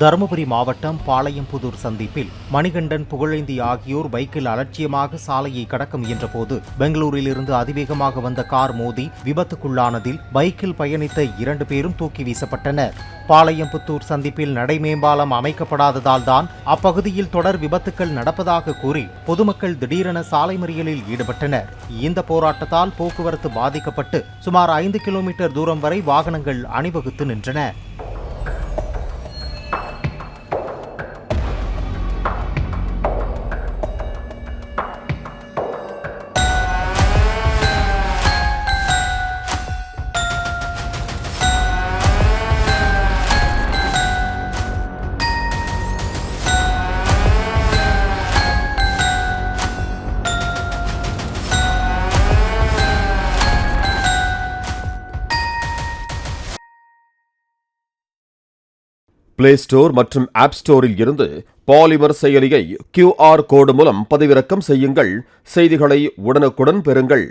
தருமபுரி மாவட்டம் பாளையம்புதூர் சந்திப்பில் மணிகண்டன், புகழேந்தி ஆகியோர் பைக்கில் அலட்சியமாக சாலையை கடக்க முயன்றபோது பெங்களூரிலிருந்து அதிவேகமாக வந்த கார் மோதி விபத்துக்குள்ளானதில் பைக்கில் பயணித்த 2 பேரும் தூக்கி வீசப்பட்டனர். பாளையம்புத்தூர் சந்திப்பில் நடைமேம்பாலம் அமைக்கப்படாததால் தான் அப்பகுதியில் தொடர் விபத்துக்கள் நடப்பதாக கூறி பொதுமக்கள் திடீரென சாலை மறியலில் ஈடுபட்டனர். இந்த போராட்டத்தால் போக்குவரத்து பாதிக்கப்பட்டு சுமார் 5 கிலோமீட்டர் தூரம் வரை வாகனங்கள் அணிவகுத்து நின்றன. பிளே ஸ்டோர் மற்றும் ஆப் ஸ்டோரில் இருந்து பாலிமர் செயலியை QR கோடு மூலம் பதிவிறக்கம் செய்யுங்கள். செய்திகளை உடனுக்குடன் பெறுங்கள்.